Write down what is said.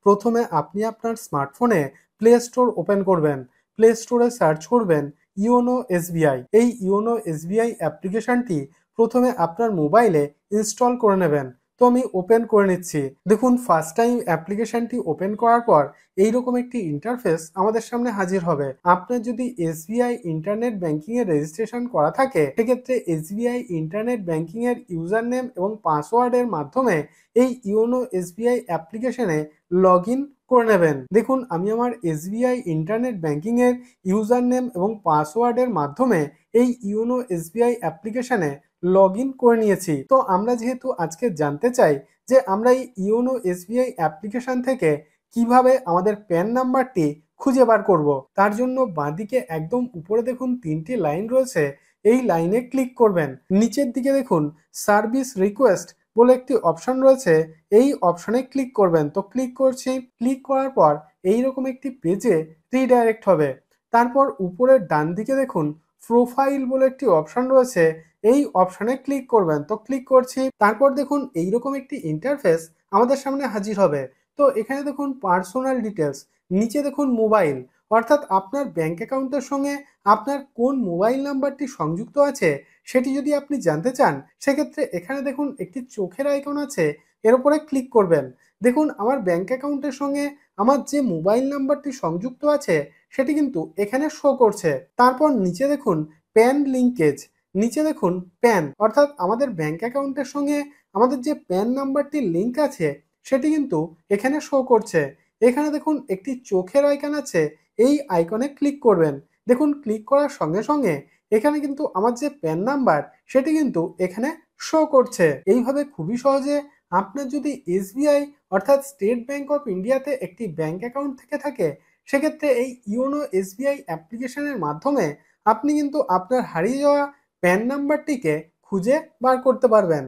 প্রথমে আপনি আপনার স্মার্টফোনে প্লে স্টোর ওপেন করবেন। প্লে স্টোরে সার্চ করবেন ইওনো এসবিআই। এই ইওনো এসবিআই অ্যাপ্লিকেশনটি প্রথমে আপনার মোবাইলে ইনস্টল করে নেবেন। তো আমি ওপেন করে নিচ্ছি। দেখুন, ফার্স্ট টাইম অ্যাপ্লিকেশনটি ওপেন করার পর এইরকম একটি ইন্টারফেস আমাদের সামনে হাজির হবে। আপনার যদি এসবিআই ইন্টারনেট ব্যাংকিং এর রেজিস্ট্রেশন করা থাকে, সেক্ষেত্রে এসবিআই ইন্টারনেট ব্যাংকিং এর ইউজার নেম এবং পাসওয়ার্ডের মাধ্যমে এই ইওনো এসবিআই অ্যাপ্লিকেশনে লগ ইন করে নেবেন। দেখুন, আমি আমার এসবিআই ইন্টারনেট ব্যাংকিং এর ইউজার নেম এবং পাসওয়ার্ডের মাধ্যমে এই ইওনো এসবিআই অ্যাপ্লিকেশনে লগ ইন করে নিয়েছি। তো আমরা যেহেতু আজকে জানতে চাই যে আমরা এই ইওনো এসবিআই অ্যাপ্লিকেশন থেকে কিভাবে আমাদের প্যান নাম্বারটি খুঁজে বার করব, তার জন্য বাঁদিকে একদম উপরে দেখুন 3টি লাইন রয়েছে। এই লাইনে ক্লিক করবেন। নিচের দিকে দেখুন সার্ভিস রিকোয়েস্ট বলে একটি অপশন রয়েছে, এই অপশনে ক্লিক করবেন। তো ক্লিক করছি। ক্লিক করার পর এইরকম একটি পেজে রিডাইরেক্ট হবে। তারপর উপরের ডান দিকে দেখুন প্রোফাইল বলে একটি অপশন রয়েছে, এই অপশনে ক্লিক করবেন। তো ক্লিক করছি। তারপর দেখুন এইরকম একটি ইন্টারফেস আমাদের সামনে হাজির হবে। তো এখানে দেখুন পার্সোনাল ডিটেলস, নিচে দেখুন মোবাইল, অর্থাৎ আপনার ব্যাংক অ্যাকাউন্টের সঙ্গে আপনার কোন মোবাইল নাম্বারটি সংযুক্ত আছে সেটি যদি আপনি জানতে চান, সেক্ষেত্রে এখানে দেখুন একটি চোখের আইকন আছে, এর উপরে ক্লিক করবেন। দেখুন আমার ব্যাংক অ্যাকাউন্টের সঙ্গে আমার যে মোবাইল নাম্বারটি সংযুক্ত আছে সেটি কিন্তু এখানে শো করছে। তারপর নিচে দেখুন প্যান লিঙ্কেজ, নিচে দেখুন প্যান, অর্থাৎ আমাদের ব্যাংক অ্যাকাউন্টের সঙ্গে আমাদের যে প্যান নাম্বারটি লিঙ্ক আছে সেটি কিন্তু এখানে শো করছে। এখানে দেখুন একটি চোখের আইকন আছে, এই আইকনে ক্লিক করবেন। দেখুন, ক্লিক করার সঙ্গে সঙ্গে এখানে কিন্তু আমার যে প্যান নাম্বার সেটি কিন্তু এখানে শো করছে। এইভাবে খুবই সহজে আপনার যদি এসবিআই অর্থাৎ স্টেট ব্যাংক অফ ইন্ডিয়াতে একটি ব্যাংক অ্যাকাউন্ট থেকে থাকে, সেক্ষেত্রে এই ইওনো এসবিআই অ্যাপ্লিকেশনের মাধ্যমে আপনি কিন্তু আপনার হারিয়ে যাওয়া প্যান নাম্বারটিকে খুঁজে বার করতে পারবেন।